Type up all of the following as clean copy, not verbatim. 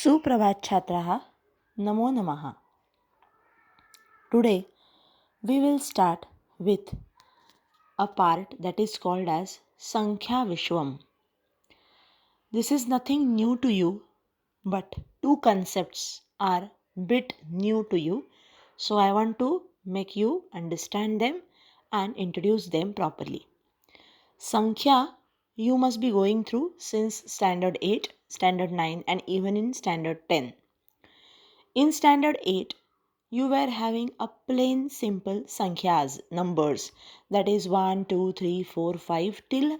सुप्रभात छात्राः, नमो नमः. Today we will start with a part that is called as Sankhya Vishwam. This is nothing new to you, but two concepts are bit new to you. So I want to make you understand them and introduce them properly. Sankhya you must be going through since standard 8, standard 9 and even in standard 10. In standard 8, you were having a plain simple Sankhyas, numbers, that is 1, 2, 3, 4, 5 till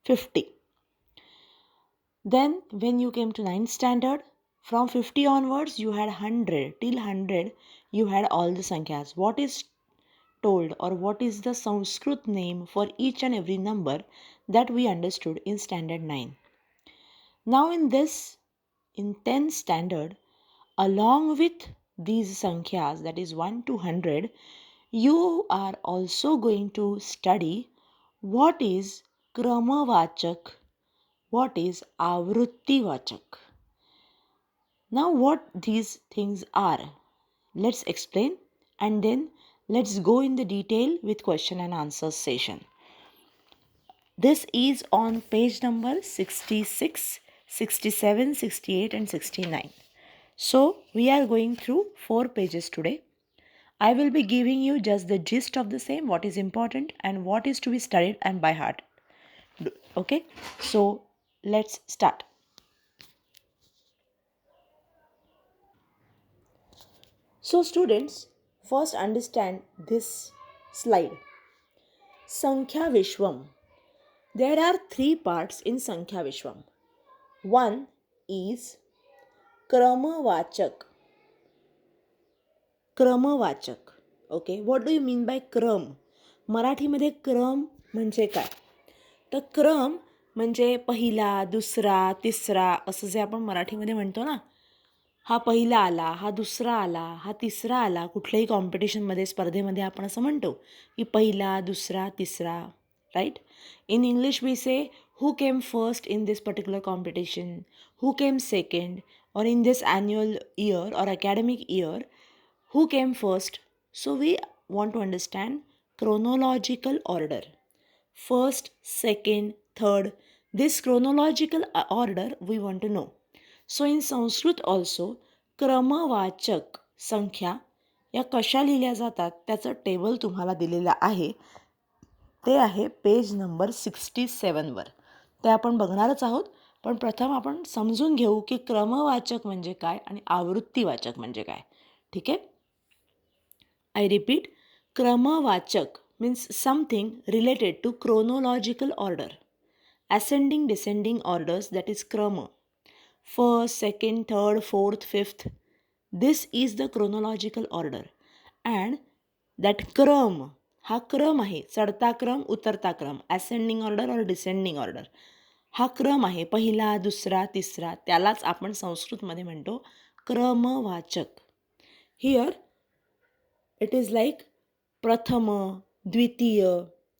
50. Then when you came to 9th standard, from 50 onwards you had 100, till 100 you had all the Sankhya's. What is told or what is the Sanskrit name for each and every number that we understood in standard 9. Now in 10th standard, along with these Sankhya's, that is 1 to 100, you are also going to study what is Kramavachak, what is Avrutti-vachak. Now what these things are, let's explain and then let's go in the detail with question and answer session. This is on page number 66, 67, 68 and 69. So we are going through 4 pages today. I will be giving you just the gist of the same, what is important and what is to be studied and by heart. Okay, so let's start. So students, first understand this slide. Sankhya Vishwam. There are 3 parts in Sankhya Vishwam. One is Kramavachak. क्रमवाचक. Okay, what do you mean by क्रम? मराठीमध्ये क्रम म्हणजे काय? तर क्रम म्हणजे पहिला, दुसरा, तिसरा असं जे आपण मराठीमध्ये म्हणतो ना, हा पहिला आला, हा दुसरा आला, हा तिसरा आला. कुठल्याही कॉम्पिटिशनमध्ये, स्पर्धेमध्ये आपण असं म्हणतो की पहिला, दुसरा, तिसरा, right? In English we say who came first in this particular competition, who came second, or in this annual year or academic year, who came first. So we want to understand chronological order. First, second, third. This chronological order we want to know. So in Sanskrit also, क्रमवाचक संख्या या कशा लिहिल्या जातात त्याचं table तुम्हाला दिलेलं आहे. ते आहे पेज नंबर 67वर. ते आपण बघणारच आहोत. पण प्रथम आपण समजून घेऊ की क्रमवाचक म्हणजे काय आणि आवृत्तीवाचक म्हणजे काय. ठीक आहे? I repeat, Kramavachak means something related to chronological order. Ascending, descending orders, that is Krama. First, second, third, fourth, fifth. This is the chronological order. And that Kram, हा क्रम आहे. चढता क्रम, उतरता क्रम. Ascending order or descending order. हा क्रम आहे. पहिला, दुसरा, तिसरा. त्यालाच आपण संस्कृतमध्ये म्हणतो क्रमवाचक. Here, it is like प्रथम, द्वितीय,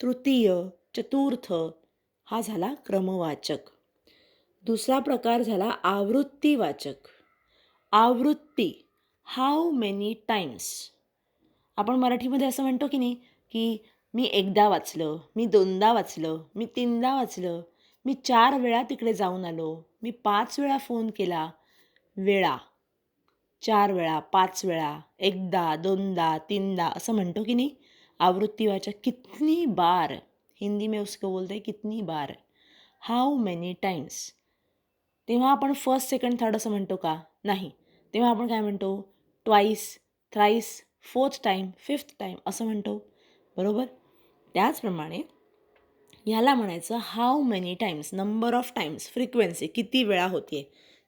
तृतीय, चतुर्थ हा झाला क्रमवाचक. दुसरा प्रकार झाला आवृत्तीवाचक. आवृत्ती, हाऊ मेनी टाइम्स. आपण मराठीमध्ये असं म्हणतो की नाही की मी एकदा वाचलं, मी दोनदा वाचलं, मी तीनदा वाचलं, मी 4 वेळा तिकडे जाऊन आलो, मी 5 वेळा फोन केला. वेळा 4 वेळा, 5 वेळा, एकदा, दोनदा, तीनदा असं म्हणतो की नाही. आवृत्तीवाचक कितनी बार, हिंदी में उसको बोलते हैं कितनी बार, हाऊ मेनी टाइम्स. तेव्हा आपण फर्स्ट, सेकंड, थर्ड असं म्हणतो का? नाही. तेव्हा आपण काय म्हणतो? Twice, thrice, fourth time, fifth time असं म्हणतो. बरोबर? त्याचप्रमाणे याला म्हणायचं how many times, number of times, frequency किती वेळा होते,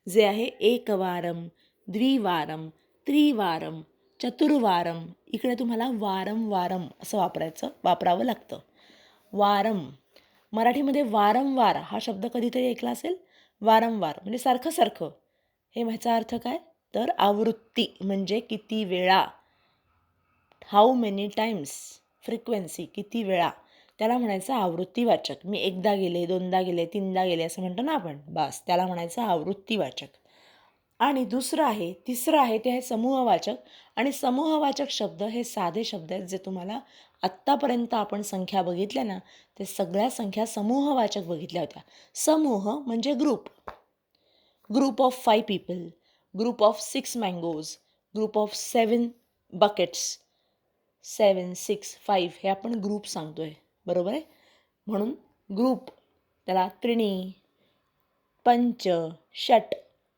जे आहे एकवारम, द्विवारम, त्रिवारम, चतुर्वारम. इकडे तुम्हाला वारंवारम असं वापरावं लागतं. वारम, मराठीमध्ये वारंवार हा शब्द कधीतरी ऐकला असेल. वारंवार म्हणजे सारखं सारखं. हे ह्याचा अर्थ काय? तर आवृत्ती म्हणजे किती वेळा. हाऊ मेनी टाइम्स, फ्रिक्वेन्सी किती वेळा, त्याला म्हणायचं आवृत्तीवाचक. मी एकदा गेले, दोनदा गेले, तीनदा गेले असं म्हणतो ना आपण, बस त्याला म्हणायचं आवृत्तीवाचक. आणि तिसरं आहे ते आहे समूहवाचक. आणि समूहवाचक शब्द हे साधे शब्द आहेत जे तुम्हाला आत्तापर्यंत आपण संख्या बघितल्या ना, ते सगळ्या संख्या समूहवाचक बघितल्या होत्या. समूह म्हणजे group of 5 people, group of 6 mangoes, group of 7 buckets, 7, 6, 5 हे आपण ग्रुप सांगतोय, बरोबर आहे. म्हणून ग्रुप त्याला त्रिणी, पंच, षट,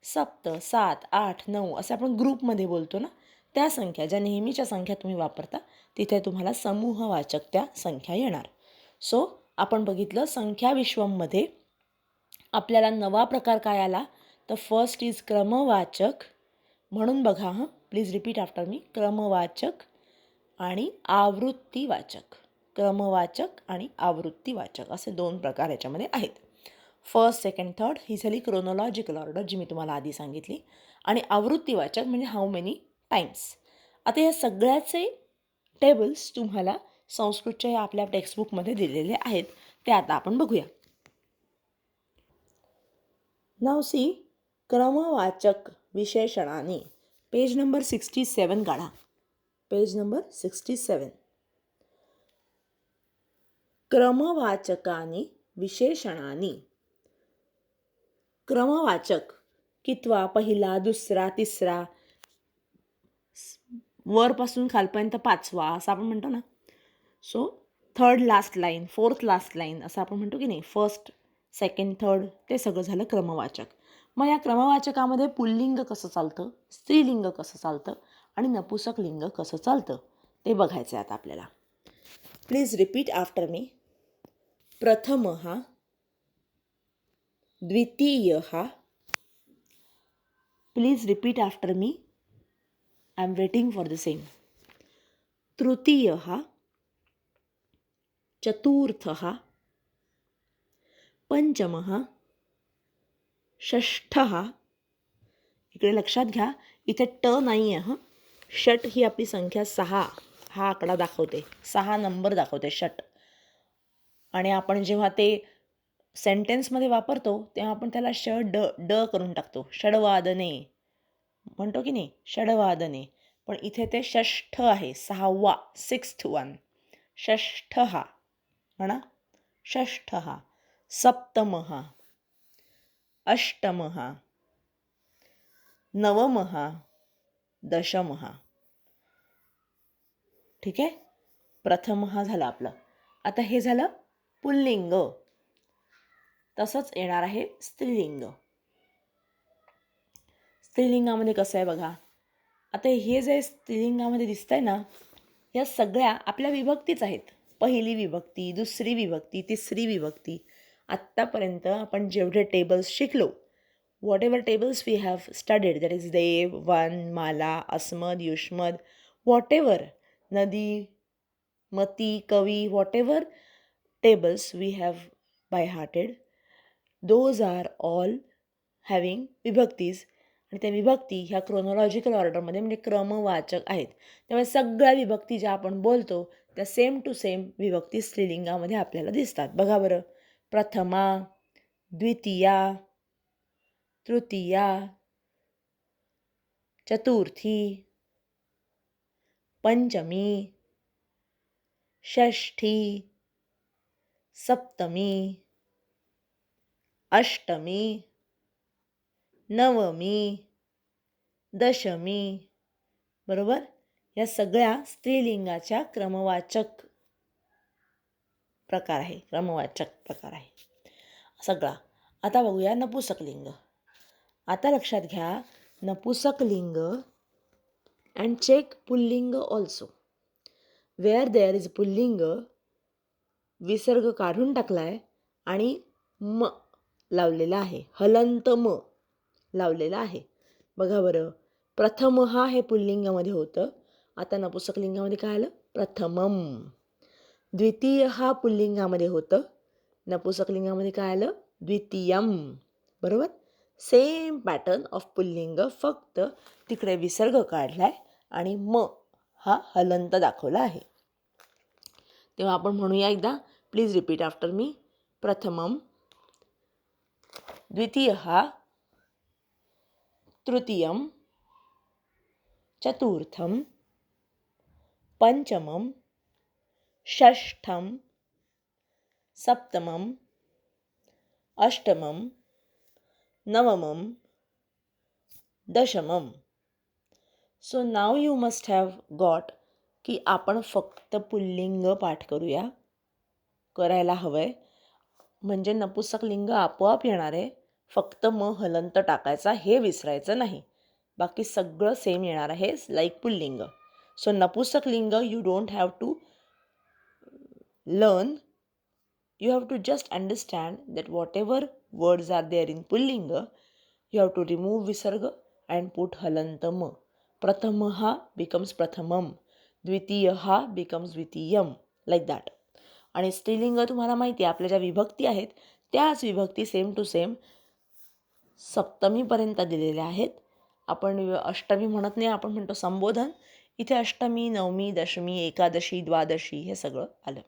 सप्त, 7, 8, 9 असं आपण ग्रुपमध्ये बोलतो ना, त्या संख्या ज्या नेहमीच्या संख्या तुम्ही वापरता तिथे तुम्हाला समूहवाचक त्या संख्या येणार. सो आपण बघितलं संख्या विश्वममध्ये आपल्याला नवा प्रकार काय आला, तर फर्स्ट इज क्रमवाचक. म्हणून बघा प्लीज रिपीट आफ्टर मी. क्रमवाचक आणि आवृत्तीवाचक. क्रमवाचक आणि आवृत्तीवाचक असे 2 प्रकार याच्यामध्ये आहेत. फर्स्ट, सेकंड, थर्ड ही झाली क्रोनॉलॉजिकल ऑर्डर जी मी तुम्हाला आधी सांगितली. आणि आवृत्तीवाचक म्हणजे हाऊ मेनी टाईम्स. आता या सगळ्याचे टेबल्स तुम्हाला संस्कृतच्या या आपल्या टेक्स्टबुकमध्ये दिलेले आहेत, ते आता आपण बघूया. नाव सी क्रमवाचक विशेषणाने. पेज नंबर 67 काढा. Page number 67. क्रमवाचकानी विशेषणानी. क्रमवाचक कितवा, पहिला, दुसरा, तिसरा, वरपासून खालपर्यंत 5वा असं आपण म्हणतो ना. So third last line, fourth last line असं आपण म्हणतो की नाही. फर्स्ट, सेकंड, थर्ड ते सगळं झालं क्रमवाचक. मग या क्रमवाचकामध्ये पुल्लिंग कसं चालतं, स्त्रीलिंग कसं चालतं आणि नपुसक लिंग कसं चालतं ते बघायचं आहे आता आपल्याला. प्लीज रिपीट आफ्टर मी. प्रथमः, द्वितीयः. Please repeat after me. I am waiting for the same. तृतीयः, चतुर्थः, पंचमः, षष्ठः. इकडे लक्षात घ्या इथे ट नाही आहे. षट ही आपली संख्या 6 हा आकडा दाखवते, 6 नंबर दाखवते षट. आणि आपण जेव्हा ते सेंटेन्समध्ये वापरतो तेव्हा आपण त्याला ड करून टाकतो. षडवादने म्हणतो की नाही, षडवादने. पण इथे ते षष्ठ आहे, 6वा, 6th वन. षष्ठः म्हणा, षष्ठः. सप्तमः, अष्टमः, नवमः, दशमः. ठीक आहे. प्रथमः झालं आपलं. आता हे झालं पुल्लिंग. तसंच येणार आहे स्त्रीलिंग. स्त्रीलिंगामध्ये कसं आहे बघा. आता हे जे स्त्रीलिंगामध्ये दिसतंय ना, या सगळ्या आपल्या विभक्तीच आहेत. पहिली विभक्ती, दुसरी विभक्ती, तिसरी विभक्ती. आत्तापर्यंत आपण जेवढे टेबल्स शिकलो, whatever tables we have studied, that is देव, वन, माला, अस्मद, युष्मद, वॉट एव्हर, नदी, मती, कवी, whatever tables we have by hearted, those are all having विभक्तीज. आणि त्या विभक्ती ह्या क्रोनॉलॉजिकल ऑर्डरमध्ये म्हणजे क्रमवाचक आहेत. त्यामुळे सगळ्या विभक्ती ज्या आपण बोलतो त्या सेम टू सेम विभक्ती स्त्रीलिंगामध्ये आपल्याला दिसतात. बघा बरं. प्रथमा, द्वितीया, तृतीया, चतुर्थी, पंचमी, षष्ठी, सप्तमी, अष्टमी, नवमी, दशमी. बरोबर. या सगळ्या स्त्रीलिंगाच्या क्रमवाचक प्रकार आहे, क्रमवाचक प्रकार आहे सगळा. आता बघूया नपुसकलिंग. आता लक्षात घ्या नपुसकलिंग अँड चेक पुल्लिंग ऑल्सो. वेअर देअर इज पुल्लिंग, विसर्ग काढून टाकलाय आणि म लावलेला आहे, हलंत म लावलेला आहे. बघा बरं. प्रथम हा हे पुल्लिंगामध्ये होतं. आता नपुसकलिंगामध्ये काय आलं, प्रथमम. द्वितीय हा पुल्लिंगामध्ये होतं, नपुसकलिंगामध्ये काय आलं, द्वितीयम. बरोबर. सेम पॅटर्न ऑफ पुल्लिंग, फक्त तिकडे विसर्ग काढलाय आणि म हा हलंत दाखवला आहे. तेव्हा आपण म्हणूया एकदा. Please repeat after me. प्रथमम, द्वितीयः, तृतीयम, चतुर्थम, पंचमम, षष्ठम, सप्तमम, अष्टमम, नवमम, दशमम. So now you must have got की आपण फक्त पुल्लिंग पाठ करायला हवं आहे. म्हणजे नपुसक लिंग आपोआप येणार आहे. फक्त म हलंत टाकायचा हे विसरायचं नाही. बाकी सगळं सेम येणार आहे लाईक पुल्लिंग. सो नपुसक लिंग you don't have to learn. You have to just understand that whatever words are there in Pullinga, you have to remove visarga and put halantam. Prathamaha becomes prathamam. Dvitiyaha becomes dvitiyam. Like that. आणि स्त्रीलिंग तुम्हाला माहिती आहे आपल्या ज्या विभक्ती आहेत त्याच विभक्ती सेम टू सेम सप्तमीपर्यंत दिलेल्या आहेत. आपण अष्टमी म्हणत नाही, आपण म्हणतो संबोधन. इथे अष्टमी, नवमी, दशमी, एकादशी, द्वादशी हे सगळं आलं.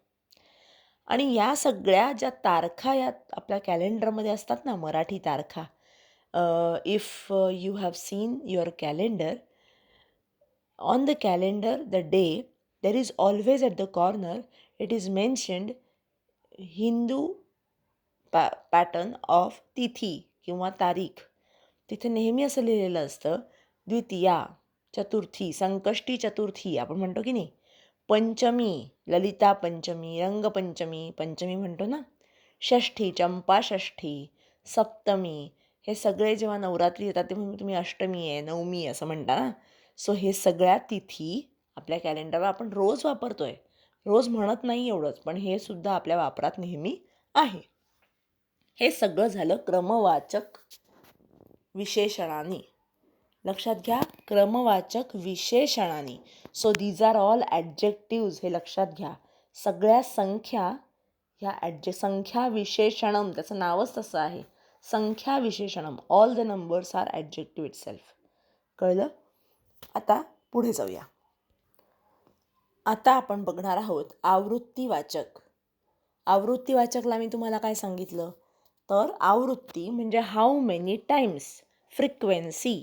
आणि या सगळ्या ज्या तारखा या आपल्या कॅलेंडरमध्ये असतात ना, मराठी तारखा, if you have seen your calendar, on the calendar the day there is always at the corner it is mentioned Hindu pattern of तिथी किंवा तारीख. तिथे नेहमी असं लिहिलेलं असतं द्वितीया, चतुर्थी, संकष्टी चतुर्थी आपण म्हणतो की नाही, पंचमी, ललिता पंचमी, रंगपंचमी, पंचमी म्हणतो ना, षष्ठी, चंपा षष्ठी, सप्तमी, हे सगळे जेव्हा नवरात्री येतात तेव्हा तुम्ही अष्टमी आहे, नवमी असं म्हणता ना. सो हे सगळ्या तिथी आपल्या कॅलेंडरवर आपण रोज वापरतोय. रोज म्हणत नाही एवढंच, पण हे सुद्धा आपल्या वापरात नेहमी आहे. हे सगळं झालं क्रमवाचक विशेषणाने. लक्षात घ्या, क्रमवाचक विशेषणाने. So these are all adjectives. हे लक्षात घ्या. सगळ्या संख्या ह्या संख्या विशेषणम, त्याचं नावच तसं आहे, संख्या विशेषणम. All the numbers are adjective itself. कळलं? आता पुढे जाऊया. आता आपण बघणार आहोत आवृत्तीवाचक. आवृत्तीवाचकला मी तुम्हाला काय सांगितलं, तर आवृत्ती म्हणजे हाऊ मेनी टाइम्स, फ्रिक्वेन्सी,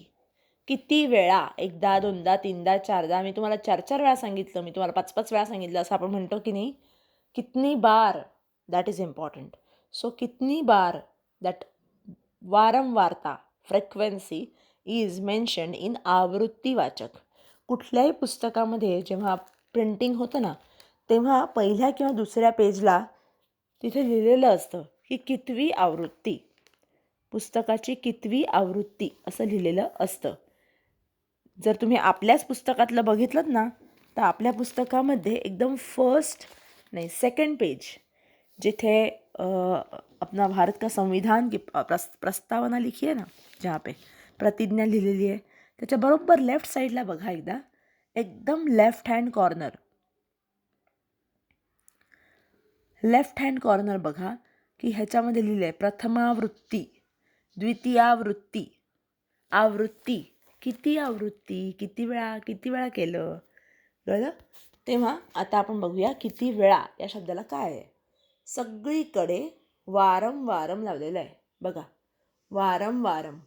किती वेळा, एकदा, दोनदा, तीनदा, चारदा. मी तुम्हाला 4-4 वेळा सांगितलं, मी तुम्हाला 5-5 वेळा सांगितलं असं आपण म्हणतो की नाही. कितनी बार, दॅट इज इम्पॉर्टंट. सो कितनी बार, दॅट वारंवारता, फ्रिक्वेन्सी इज मेन्शन्ड इन आवृत्तीवाचक. कुठल्याही पुस्तकामध्ये जेव्हा प्रिंटिंग होतं ना, तेव्हा पहिल्या किंवा दुसऱ्या पेजला तिथे लिहिलेलं असतं की कितवी आवृत्ती, पुस्तकाची कितवी आवृत्ती असं लिहिलेलं असतं. जर तुम्ही आपल्याच पुस्तकातलं बघितलं ना, तर आपल्या पुस्तकामध्ये एकदम सेकंड पेज जिथे अपना भारत का संविधान की प्रस्तावना लिखी है ना, जहाँ पे प्रतिज्ञा लिहिलेली आहे, त्याच्या बरोबर लेफ्ट साईडला बघा एकदा, एकदम लेफ्ट हँड कॉर्नर बघा की ह्याच्यामध्ये लिहिलं आहे प्रथमावृत्ती, द्वितीयावृत्ती, आवृत्ती, किती आवृत्ती, किती वेळा केलं. कळलं? तेव्हा आता आपण बघूया किती वेळा या शब्दाला काय आहे. सगळीकडे वारंवारम लावलेलं आहे बघा. वारंवारम,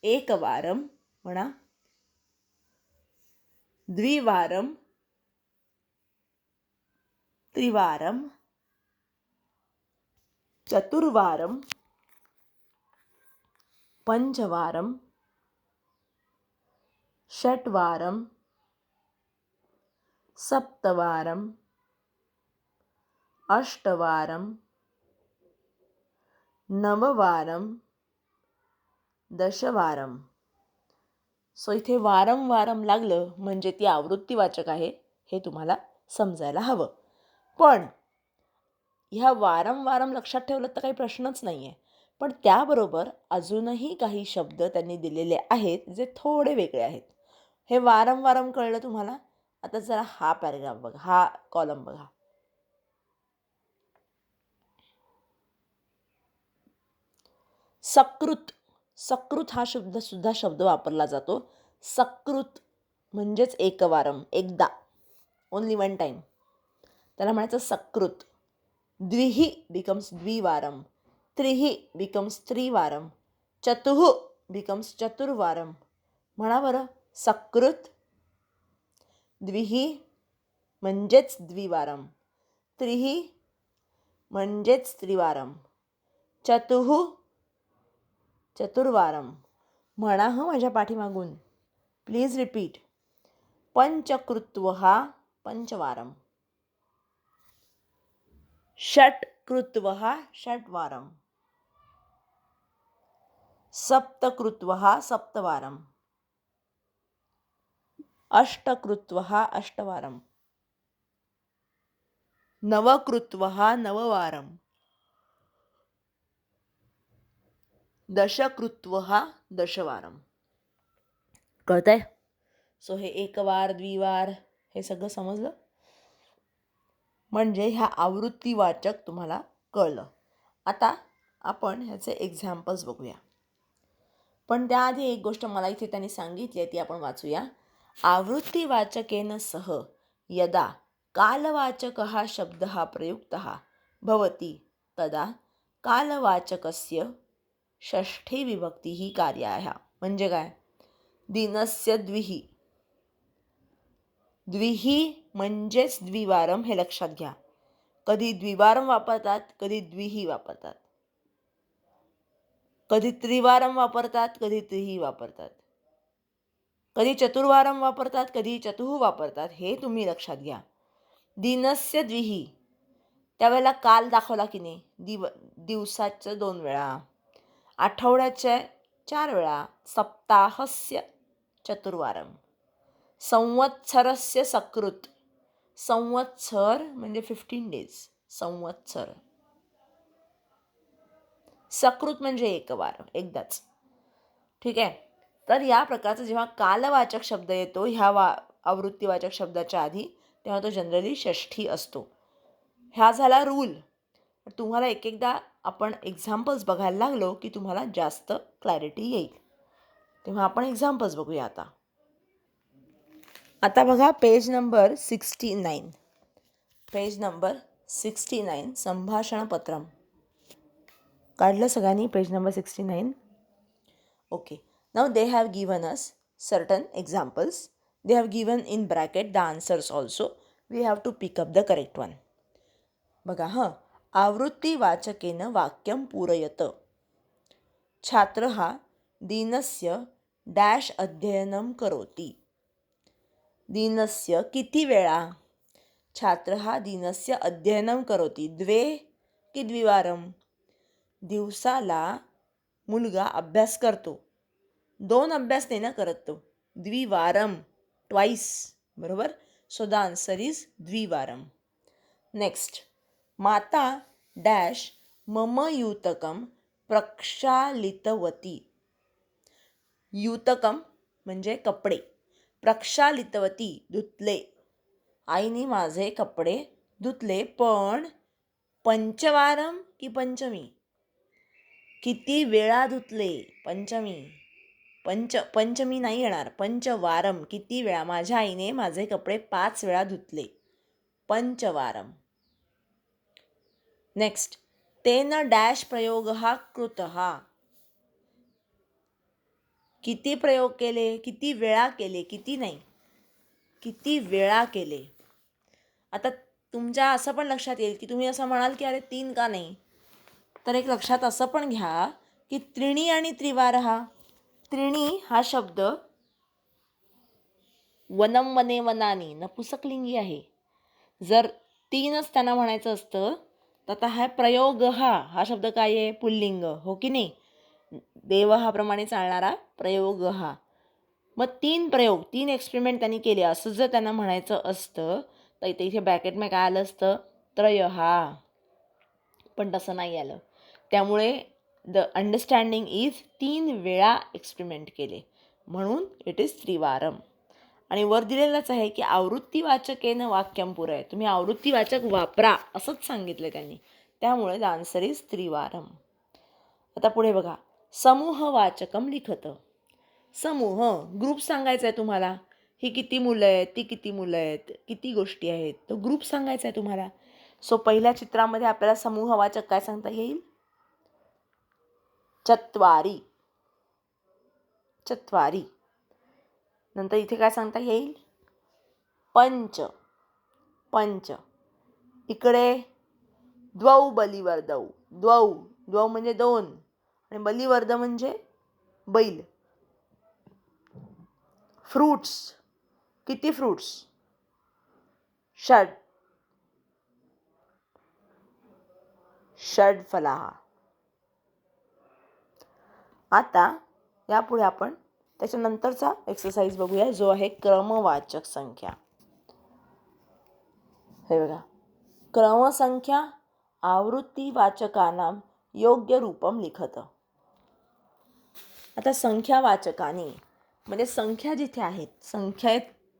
एकवारम म्हणा, द्विवारम, त्रिवारम, चतुर्वारम, पंचवारम, षट्वारम, सप्तवारम, अष्टवारम, नववारम, दशवारम. सो इथे वारंवारम लागलं म्हणजे ती आवृत्तीवाचक आहे हे तुम्हाला समजायला हवं. पण ह्या वारंवारम लक्षात ठेवलं तर काही प्रश्नच नाही आहे. पण त्याबरोबर अजूनही काही शब्द त्यांनी दिलेले आहेत जे थोडे वेगळे आहेत. हे वारंवारम कळलं तुम्हाला. आता जरा हा पॅरेग्राफ बघा, हा कॉलम बघा. सकृत, सकृत हा शब्द वापरला जातो. सकृत म्हणजेच एकवारम, एकदा, ओनली वन टाईम, त्याला म्हणायचं सकृत. द्विही बिकम्स द्विवारम, त्रिही बिकम्स त्रिवारम, चतुः बिकम्स चतुर्वारम, म्हणा बरं. सकृत, द्विही म्हणजेच द्विवारम, त्रिही म्हणजेच त्रिवारम, चतुः चतुर्वारम. म्हणा माझ्या पाठीमागून. Please repeat. पंचकृत्वः पंचवारम, षट्कृत्वः षट्वारम, सप्तकृत्वः सप्तवारम, अष्टकृत्वः अष्टवारम, नवकृत्वः नववारम, दशकृत्वः दशवारम. कळतंय? सो हे एकवार, द्विवार हे सगळं समजलं. म्हणजे ह्या आवृत्तीवाचक तुम्हाला कळलं. आता आपण ह्याचे एक्झाम्पल्स बघूया. पण त्याआधी एक गोष्ट मला इथे त्यांनी सांगितली आहे ती आपण वाचूया. आवृत्तिवाचकेन सह यदा कालवाचकः शब्दः प्रयुक्तः भवति तदा कालवाचकस्य षष्ठी विभक्तिः कार्याः. म्हणजे काय? दिनस्य द्विही. द्विही म्हणजेच द्विवारम हे लक्षात घ्या. कधी द्विवारम वापरतात, कधी द्विही वापरतात, कधी त्रिवारम वापरतात, कधी त्रिही वापरतात, कधी चतुर्वारम वापरतात, कधी चतुः वापरतात. हे तुम्ही लक्षात घ्या. दिनस्य द्विही त्यावेळेला काल दाखवला की नाही. दिवसाचं 2 वेळा, आठवड्याच्या 4 वेळा, सप्ताहस्य चतुर्वारम, संवत्सरस्य सकृत. संवत्सर म्हणजे 15 डेज. संवत्सर. सकृत म्हणजे एकवार, एकदाच. ठीक आहे. तर या प्रकारचा जेव्हा कालवाचक शब्द येतो ह्या आवृत्तीवाचक शब्दाच्या आधी, तेव्हा तो जनरली षष्ठी असतो. ह्या झाला रूल. तुम्हाला एक एकदा आपण एक्झाम्पल्स बघायला लागलो की तुम्हाला जास्त क्लॅरिटी येईल. तेव्हा आपण एक्झाम्पल्स बघूया आता. आता बघा पेज नंबर 69. पेज नंबर 69 संभाषणपत्रम. काढलं सगळ्यांनी page number 69? Okay. Now they have given us certain examples. They have given in bracket the answers also. We have to pick up the correct one. बघा. आवृत्तिवाचकेन वाक्यं पूरयत. छात्रः दिनस्य डॅश अध्ययनं करोति. दिनस्य किती वेळा? छात्रः दिनस्य अध्ययनं करोति. 2 की द्विवारम? दिवसाला मुलगा अभ्यास करतो. 2 अभ्यास नाही ना करत तो. द्विवारम, ट्वाइस. बरोबर. सो द आन्सर इज द्विवारम. नेक्स्ट. माता डॅश मम युतकम प्रक्षालितवती. युतकम म्हणजे कपडे. प्रक्षालितवती धुतले. आईने माझे कपडे धुतले. पण पंचवारम की पंचमी? किती वेळा धुतले? पंचमी. पंचमी नाही येणार. पंचवारम किती वेळा? माझ्या आईने माझे कपडे 5 वेळा धुतले. पंचवारम. नेक्स्ट. तेन डॅश प्रयोगः कृतः. किती प्रयोग केले? किती वेळा केले? किती नाही, किती वेळा केले. आता तुमच्या असं पण लक्षात येईल की तुम्ही असं म्हणाल की अरे 3 का नाही? तर एक लक्षात असं पण घ्या की त्रिणी आणि त्रिवारः. त्रिणी हा शब्द वनम वने वनानी नपुसकलिंगी आहे. जर 3च त्यांना म्हणायचं असतं तर आता हा प्रयोग हा शब्द काय आहे? पुल्लिंग. हो की नाही? देव हा प्रमाणे चालणारा प्रयोग हा. मग 3 प्रयोग, 3 एक्सपेरिमेंट त्यांनी केले असं जर त्यांना म्हणायचं असतं तर इथे ब्रॅकेटमध्ये काय आलं असतं? त्रयः. पण तसं नाही आलं. त्यामुळे द अंडरस्टँडिंग इज 3 वेळा एक्सपेरिमेंट केले म्हणून इट इज त्रिवारम. आणि वर दिलेलंच आहे की आवृत्तिवाचकेनं वाक्यं पूरय. तुम्ही आवृत्तिवाचक वापरा असंच सांगितलं त्यांनी. त्यामुळे द आन्सर इज त्रिवारम. आता पुढे बघा. समूहवाचकम लिखत. समूह, ग्रुप सांगायचा आहे तुम्हाला. ही किती मुलं आहेत, ती किती मुलं आहेत, किती गोष्टी आहेत, तो ग्रुप सांगायचा आहे तुम्हाला. सो पहिल्या चित्रामध्ये आपल्याला समूहवाचक काय सांगता येईल? चत्वारी. चत्वारी. नंतर इथे काय सांगता येईल? पंच, पंच. इकडे द्वौ बलिवर्दौ, द्वौ, द्वौ म्हणजे दोन आणि बलिवर्द म्हणजे बैल. फ्रूट्स, किती फ्रूट्स? षड, षडफलाहा. आता यापुढे आपण त्याच्यानंतरचा एक्सरसाइज बघूया, जो आहे क्रमवाचक संख्या. हे बघा, क्रमसंख्या आवृत्तीवाचकानां योग्य रूपम लिखत. आता संख्यावाचकाने म्हणजे संख्या जिथे आहेत,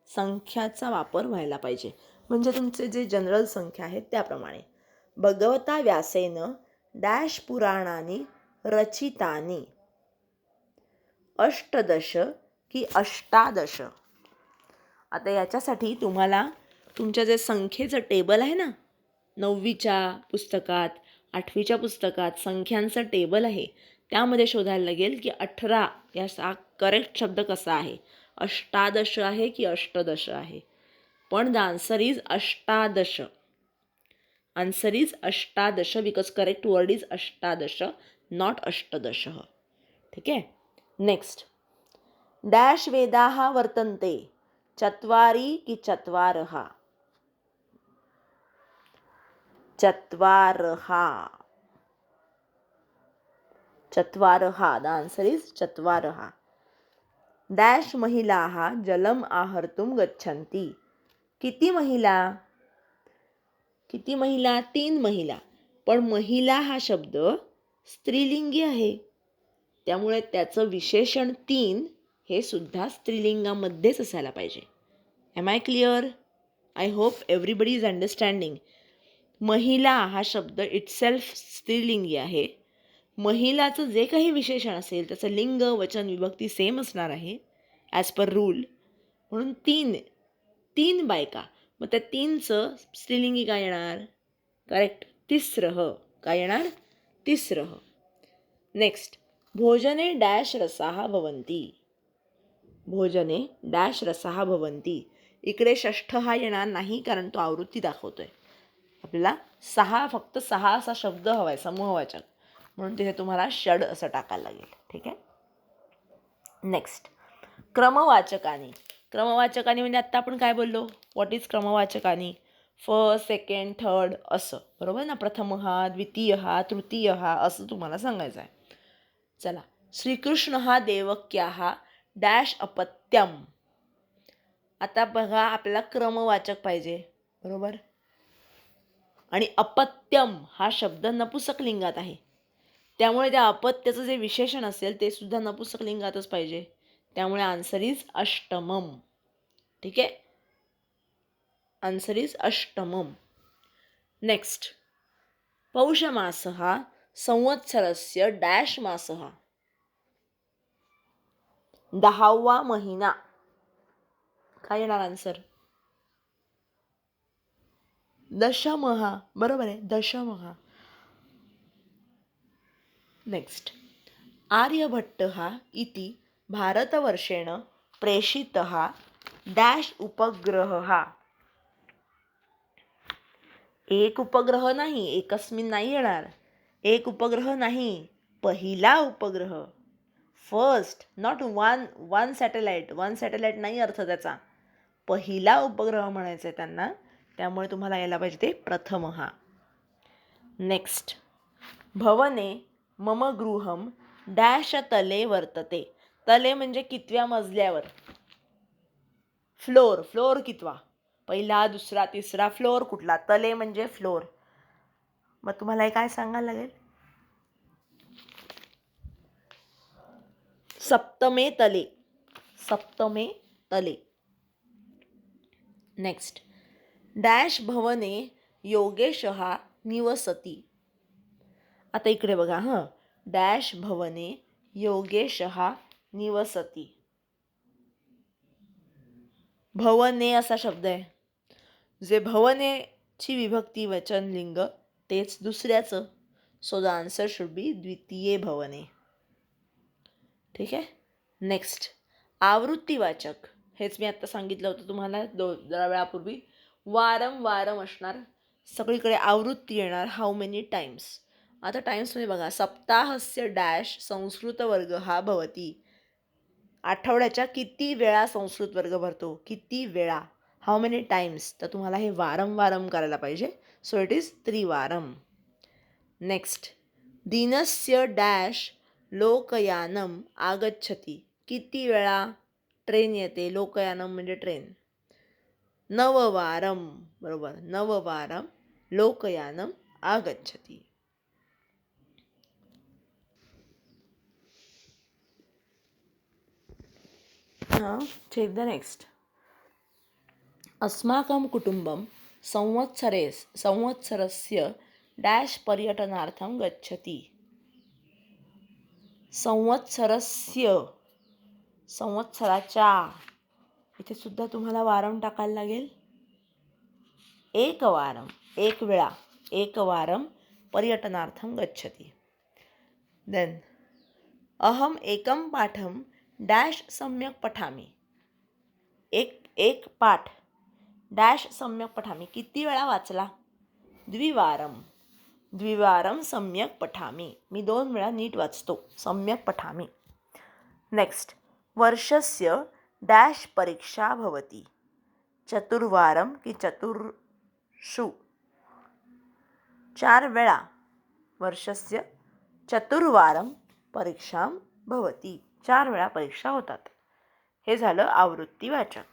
संख्याचा वापर व्हायला पाहिजे. म्हणजे तुमचे जे जनरल संख्या आहेत त्याप्रमाणे. भगवता व्यासेन डॅश पुराणानी रचितानी अष्टदश की अष्टादश. आता याच्यासाठी तुम्हाला तुमच्या जे संख्येचं टेबल आहे ना, 9वीच्या पुस्तकात, 8वीच्या पुस्तकात संख्यांचं टेबल आहे, त्यामध्ये शोधायला लागेल की 18 याचा करेक्ट शब्द कसा आहे, अष्टादश आहे की अष्टदश आहे. पण द आन्सर इज अष्टादश. आन्सर इज अष्टादश बिकॉज करेक्ट वर्ड इज अष्टादश, नॉट अष्टदश. ठीक आहे. नेक्स्ट, डॅश वेदाः वर्तन्ते चत्वारि की चत्वारः. चत्वारः, चत्वारः. द आन्सर इज चत्वारः. डॅश महिलाः जलम आहर्तुं गच्छन्ति. किती महिला? किती महिला? 3 महिला. पण महिला हा शब्द स्त्रीलिंगी आहे, त्यामुळे त्याचं विशेषण 3 हे सुद्धा स्त्रीलिंगामध्येच असायला पाहिजे. Am I clear? I hope everybody is understanding. महिला हा शब्द इटसेल्फ स्त्रीलिंगी आहे. महिलाचं जे काही विशेषण असेल त्याचं लिंग, वचन, विभक्ती सेम असणार आहे ॲज पर रूल. म्हणून 3 बायका. मग त्या 3चं स्त्रीलिंगी काय येणार? करेक्ट, तिसरं. काय येणार? तिसरं. नेक्स्ट, भोजने डॅश रसाः भवन्ति. भोजने डॅश रसाः भवन्ति. इकडे षष्ठ हा येणार नाही, कारण तो आवृत्ती दाखवतोय. आपल्याला 6, फक्त 6 असा शब्द हवा आहे, समूहवाचक, म्हणून तिथे तुम्हाला षड असं टाकायला लागेल. ठीक आहे. नेक्स्ट, क्रमवाचकानी. क्रमवाचकानी म्हणजे आत्ता आपण काय बोललो, व्हॉट इज क्रमवाचकानी? फर्स्ट, सेकंड, थर्ड असं, बरोबर ना? प्रथमः, द्वितीयः, तृतीयः असं तुम्हाला सांगायचं आहे. चला, श्रीकृष्णः देवक्याः डॅश अपत्यम. आता बघा, आपल्याला क्रमवाचक पाहिजे, बरोबर? आणि अपत्यम हा शब्द नपुसक लिंगात आहे, त्यामुळे त्या अपत्याचं जे विशेषण असेल ते सुद्धा नपुसक लिंगातच पाहिजे. त्यामुळे आन्सर इज अष्टमम. ठीक आहे, आन्सर इज अष्टमम. नेक्स्ट, पौषमासः संवत्सरस्य डॅश मासः. 10वा महिना. काय येणार आन्सर? दशमः. बरोबर आहे, दशमः. नेक्स्ट, आर्यभट्टः इति भारतवर्षेण प्रेषितः डॅश उपग्रहः. एक उपग्रह नाही, एकस्मिन नाही येणार. एक उपग्रह नाही, पहिला उपग्रह. First, not one satellite. One satellite नाही अर्थ त्याचा. पहिला उपग्रह म्हणायचं आहे त्यांना, त्यामुळे तुम्हाला यायला पाहिजे ते प्रथमः. नेक्स्ट, भवने मम गृहम डॅश तले वर्तते. तले म्हणजे कितव्या मजल्यावर. फ्लोर, फ्लोर कितवा? पहिला, दुसरा, तिसरा. फ्लोर कुठला? तले म्हणजे फ्लोर. मग तुम्हाला हे काय सांगायला लागेल? सप्तमे तले. सप्तमे तले. नेक्स्ट, डॅश भवने योगेशः निवसति. आता इकडे बघा, डॅश भवने योगेशः निवसति. भवने असा शब्द आहे. जे भवनेची विभक्ती वचन लिंग तेच दुसऱ्याचं. So the answer should be द्वितीये भवने. ठीक आहे. नेक्स्ट, आवृत्तीवाचक. हेच मी आत्ता सांगितलं होतं तुम्हाला जरा वेळापूर्वी. वारं वारं असणार, सगळीकडे आवृत्ती येणार. How many times. आता टाइम्समध्ये बघा, सप्ताहस्य डॅश संस्कृत वर्ग हा भवती. आठवड्याच्या किती वेळा संस्कृत वर्ग भरतो, किती वेळा, हाऊ मेनी टाइम्स. तर तुम्हाला हे वारं करायला पाहिजे. सो इट इज त्रिवारम. नेक्स्ट, दिनस्य डॅश लोकयानम आगच्छति. किती वेळा ट्रेन येते. लोकयानम म्हणजे ट्रेन. नववारम, बरोबर, नववारम लोकयानम आगच्छति. Check the next. अस्माकं कुटुंबं संवत्सरस्य डॅश पर्यटनार्थं गच्छति. संवत्सराच्या, इथे सुद्धा तुम्हाला वारं टाकायला लागेल. एकवारम, एक वेळा, एकवारम पर्यटनार्थं गच्छति. देन अहम एकं पाठं डॅश सम्यक् पठामि. एक पाठ डॅश सम्यक् पठामि. किती वेळा वाचला. द्विवारम सम्यक् पठामि. मी 2 वेळा नीट वाचतो. सम्यक् पठामि. नेक्स्ट, वर्षस्य डॅश परीक्षा भवति. चतुर्वारम की चतुर्षु. 4 वेळा. वर्षस्य चतुर्वारम परीक्षां भवति. 4 वेळा परीक्षा होतात. हे झालं आवृत्तीवाचक.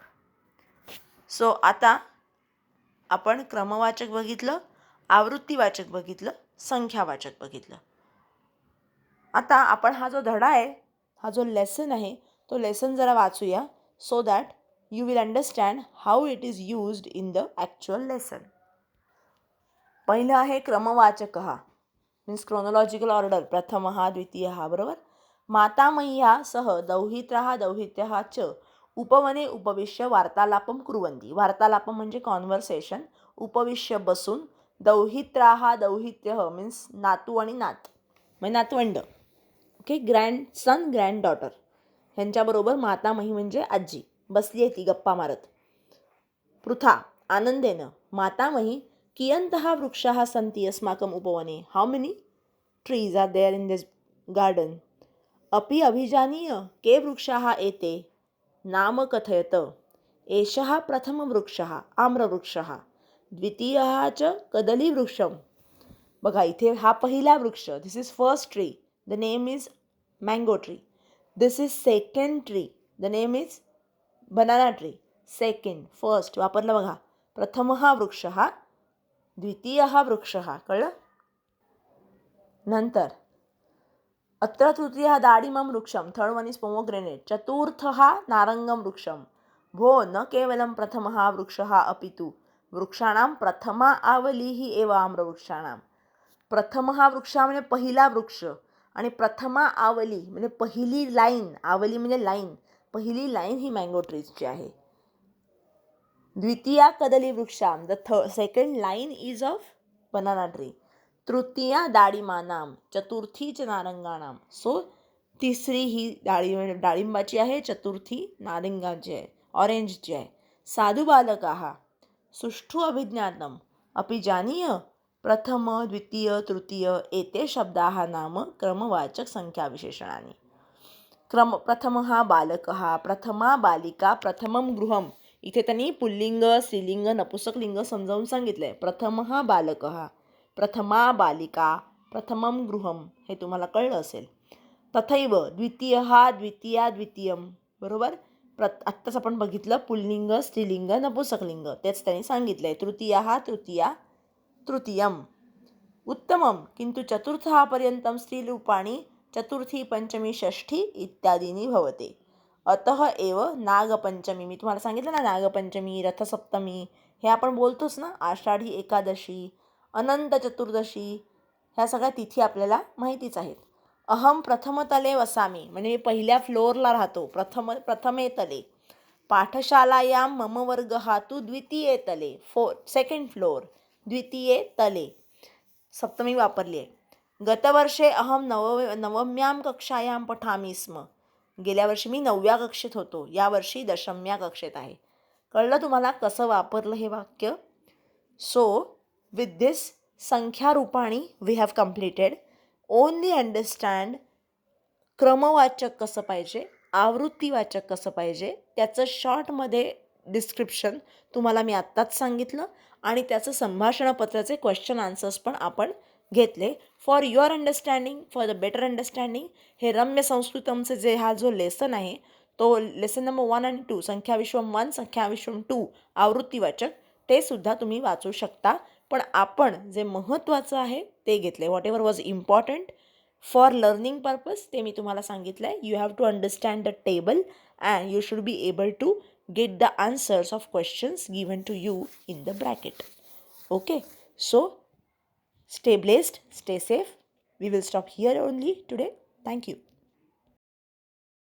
सो आता आपण क्रमवाचक बघितलं, आवृत्तीवाचक बघितलं, संख्यावाचक बघितलं. आता आपण हा जो धडा आहे, हा जो लेसन आहे, तो लेसन जरा वाचूया. So that you will understand how it is used in the actual lesson. पहिलं आहे क्रमवाचकः, मीन्स क्रोनॉलॉजिकल ऑर्डर. प्रथमः द्वितीयः, बरोबर. मातामह्या सह दौहित्रः दौहित्र्यः च उपवने उपविश्य वार्तालापं कुर्वन्ति. वार्तालापं म्हणजे कॉन्व्हर्सेशन. उपविश्य बसून, दौहित्राः दौहित्र्यः मीन्स नातू आणि नात म्हणजे नातवंड. ओके, ग्रँडसन ग्रँड डॉटर ह्यांच्याबरोबर मातामही म्हणजे आजी बसली आहे ती गप्पा मारत. पृथा आनंदेन. मातामही कियन्तः वृक्षाः सन्ति अस्माकम् उपवने. How many trees are there in this garden. अपि अभिजानीय के वृक्षाः एते. नाम कथयत. एषः प्रथमवृक्षः आम्रवृक्षः. द्वितीयः च कदलीवृक्षं. बघा इथे हा पहिला वृक्ष. This is first tree. The name is mango tree. This is second tree. The name is banana tree. Second, first वापरलं बघा. प्रथमः वृक्षः, द्वितीयः वृक्षः. कळलं. नंतर अत्र तृतीयः दाडिमं वृक्षं. Third one is pomegranate. चतुर्थः नारंगं वृक्षं. भो न केवलं प्रथमः वृक्षः अपितु वृक्षाणां प्रथमा आवलिः एव आम्रवृक्षाणां. प्रथमः वृक्ष म्हणजे पहिला वृक्ष आणि प्रथमा आवली म्हणजे पहिली लाईन. आवली म्हणजे लाईन. पहिली लाईन ही मँगो ट्रीजची आहे. द्वितीया कदली वृक्षां. The second line is of banana tree. तृतीया दाडिमानां. चतुर्थी च नारंगाणां. सो तिसरी ही डाळिंबाची आहे. चतुर्थी नारंगाची आहे, ऑरेंजची आहे. साधु बालकाः सुष्ठु अभिज्ञातम् अपि जानीय. प्रथम द्वितीय तृतीय एते शब्दाः नाम क्रमवाचक संख्याविशेषणानि. प्रथमः बालकः, प्रथमा बालिका, प्रथमं गृहम्. इथे त्यांनी पुल्लिंग स्त्रीलिंग नपुंसकलिंग समजावून सांगितलंय. प्रथमः बालकः, प्रथमा बालिका, प्रथमं गृहं. हे तुम्हाला कळलं असेल. तथैव द्वितीयः द्वितीया द्वितीयं. बरोबर. आत्ताच आपण बघितलं पुल्लिंग स्त्रीलिंग नपुंसकलिंग. तेच त्यांनी सांगितलंय. तृतीयः तृतीया तृतीयम्. उत्तमं. किंतु चतुर्थः पर्यन्तं स्त्रीरूपाणि चतुर्थी पंचमी षष्ठी इत्यादीनी भवते. अतः एव नागपंचमी. मी तुम्हाला सांगितलं ना, नागपंचमी, रथसप्तमी हे आपण बोलतोच ना. आषाढी एकादशी, अनंत चतुर्दशी, ह्या सगळ्या तिथी आपल्याला माहितीच आहेत. अहम प्रथमतले वसामी म्हणजे मी पहिल्या फ्लोअरला राहतो. प्रथमे तले. पाठशालायां मम वर्गः तु द्वितीये तले. Second floor. द्वितीये तले. सप्तमी वापरली आहे. गतवर्षे अहम नवम्यां कक्षायां पठामि स्म. गेल्या वर्षी मी 9व्या कक्षेत होतो, यावर्षी 10व्या कक्षेत आहे. कळलं तुम्हाला कसं वापरलं हे वाक्य? सो विथ दिस संख्या रूपाणी we have completed. Only understand क्रमवाचक कसं पाहिजे, आवृत्तीवाचक कसं पाहिजे, त्याचं शॉर्टमध्ये डिस्क्रिप्शन तुम्हाला मी आत्ताच सांगितलं आणि त्याचं संभाषणपत्राचे क्वेश्चन आन्सर्स पण आपण घेतले. For your understanding, for the better understanding, हे रम्य संस्कृतमचे जे हा जो लेसन आहे तो लेसन नंबर 1 आणि 2, संख्याविश्वम 1, संख्याविश्वम 2, आवृत्तीवाचक, ते सुद्धा तुम्ही वाचू शकता. पण आपण जे महत्त्वाचं आहे ते घेतले. Whatever was important for learning purpose ते मी तुम्हाला सांगितलं आहे. You have to understand the table and you should be able to get the answers of questions given to you in the bracket. Okay, so stay blessed, stay safe. We will stop here only today. Thank you.